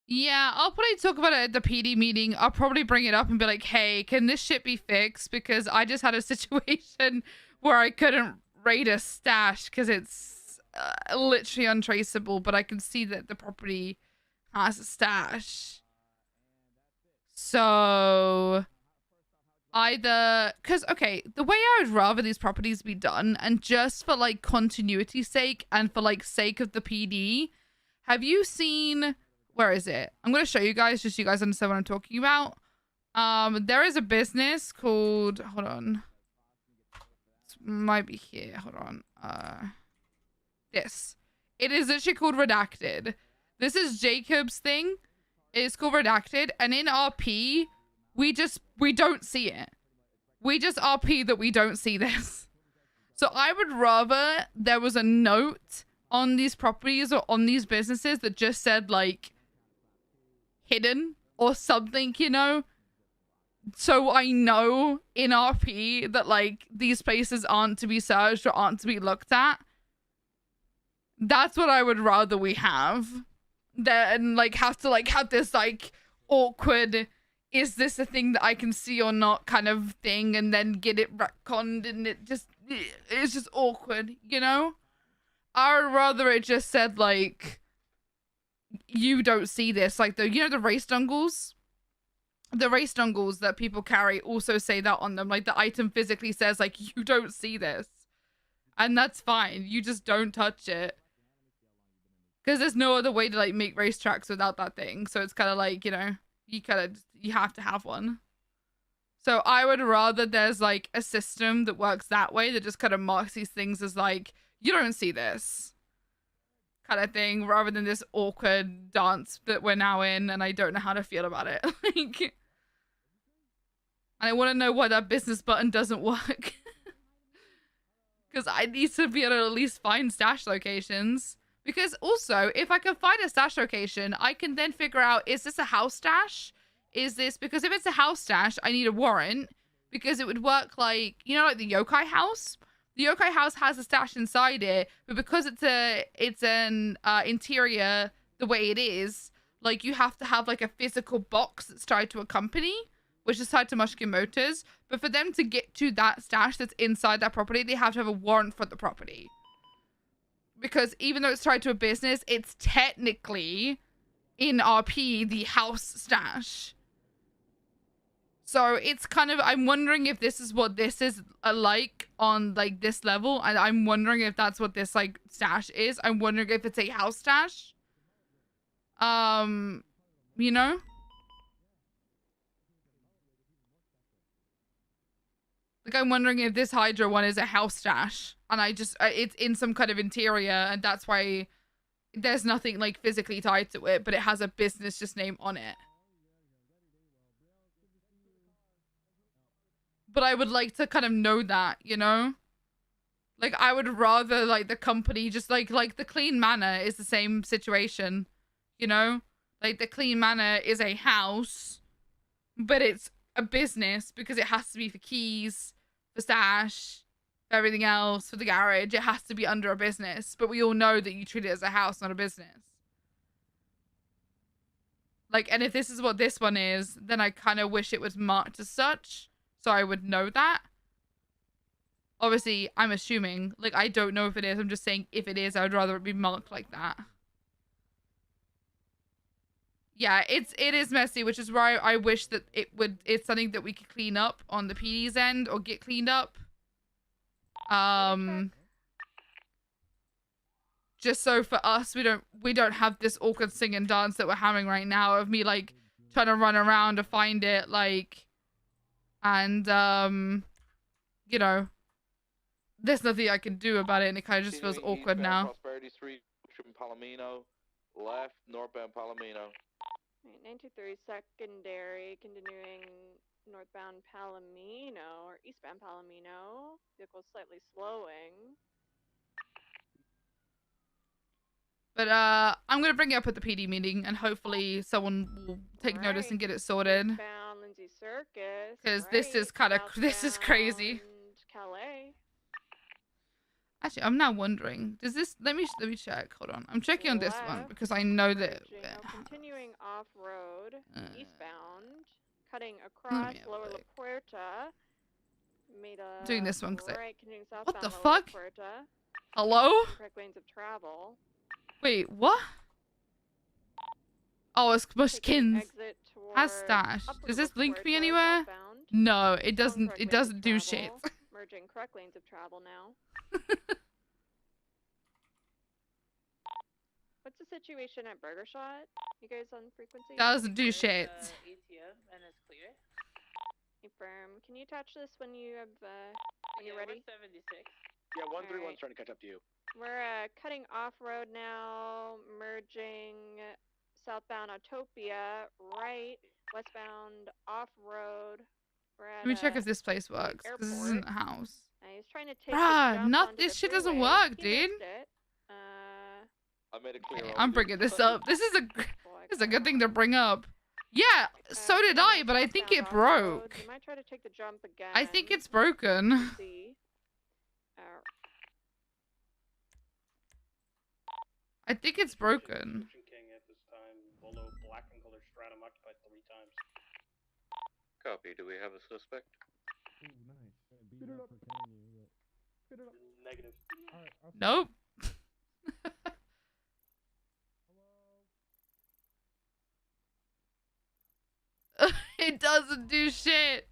Yeah, I'll probably talk about it at the PD meeting. I'll probably bring it up and be like, hey, can this shit be fixed? Because I just had a situation where I couldn't raid a stash because it's literally untraceable, but I can see that the property has a stash. So either, because okay, the way I would rather these properties be done, and just for like continuity's sake and for like sake of the PD, have you seen, where is it? I'm gonna show you guys just so you guys understand what I'm talking about. There is a business called, hold on, it might be here, hold on, this, it is literally called Redacted. This is Jacob's thing. It's called Redacted, and in RP we don't see it. We just RP that we don't see this. So I would rather there was a note on these properties or on these businesses that just said like hidden or something, you know? So I know in RP that like these places aren't to be searched or aren't to be looked at. That's what I would rather we have. Than like have to like have this like awkward, is this a thing that I can see or not kind of thing, and then get it retconned, and it's just awkward, you know? I would rather it just said like, you don't see this, like the, you know, the race dongles? The race dongles that people carry also say that on them, like the item physically says like, you don't see this, and that's fine, you just don't touch it. Because there's no other way to like make racetracks without that thing. So it's kind of like, you know, you have to have one. So I would rather there's like a system that works that way, that just kind of marks these things as like, you don't see this kind of thing, rather than this awkward dance that we're now in and I don't know how to feel about it. Like, and I want to know why that business button doesn't work. Because I need to be able to at least find stash locations. Because also, if I can find a stash location, I can then figure out, is this a house stash? Is this, because if it's a house stash, I need a warrant, because it would work like, you know, like the yokai house? The yokai house has a stash inside it, but because it's an interior the way it is, like you have to have like a physical box that's tied to a company, which is tied to Mushkimoto's. But for them to get to that stash that's inside that property, they have to have a warrant for the property. Because even though it's tied to a business, it's technically in RP the house stash. So it's kind of, I'm wondering if this is what this is like on like this level, and I'm wondering if that's what this like stash is. I'm wondering if it's a house stash. You know? Like, I'm wondering if this Hydra one is a house stash, and I just, it's in some kind of interior, and that's why there's nothing, like, physically tied to it, but it has a business just name on it. But I would like to kind of know that, you know? Like, I would rather, like, the company just, like the Clean Manor is the same situation, you know? Like, the Clean Manor is a house, but it's a business because it has to be for keys, for stash, for everything else, for the garage. It has to be under a business, but we all know that you treat it as a house, not a business. Like, and if this is what this one is, then I kind of wish it was marked as such, so I would know that. Obviously, I'm assuming, like, I don't know if it is. I'm just saying if it is, I would rather it be marked like that. Yeah, it is messy, which is why I wish that it's something that we could clean up on the PD's end, or get cleaned up. Just so for us, we don't have this awkward sing and dance that we're having right now of me like trying to run around to find it, like, and you know, there's nothing I can do about it, and it kind of just feels awkward now. Prosperity Street, Palomino, left, northbound Palomino. 923 secondary, continuing northbound Palomino, or eastbound Palomino. Vehicle slightly slowing. But I'm gonna bring it up at the PD meeting, and hopefully someone will take notice and get it sorted. Eastbound Lindsay Circus. Because this is kind of, this is crazy. Calais. Actually, I'm now wondering. Does this? Let me check. Hold on. I'm checking on this one Left, because I know that. merging, continuing off road, eastbound, cutting Let across me have a Lower La look. Puerta. Made a Doing this one because right, continuing What southbound the Lower La fuck? Puerta. Hello? Incorrect lanes of travel. Wait, what? Oh, it's Taking an Mushkins. exit Has towards stash. Upper Does La this link me Puerta, anywhere? southbound. No, it Still doesn't. incorrect It lanes of doesn't do shit. travel. Merging correct lanes of travel now. What's the situation at Burger Shot? You guys on frequency? Doesn't do shit. ATM and it's clear. Confirm. Can you attach this when you have when you're ready? 76. Yeah, 131's Alright. trying to catch up to you. We're cutting off road now, merging southbound Autopia, right, westbound off road. We're at Let me check if this place works because this isn't airport. a house. He's trying to take Bruh, the jump not onto this the shit doesn't freeway. work, He dude. missed it. I made it clear. Okay, over I'm the bringing this side. up. This is a Boy, this is a good thing to bring up. Yeah, so did I, but I think it southbound off-road. broke. You might try to take the jump again. I think it's broken. See. I think it's broken. King at this time, below black and color stratum occupied 3 times. Copy. Do we have a suspect? Ooh, nice. Beat it up for killing you, but... Spit it up. Negative. Alright, Nope. It doesn't do shit.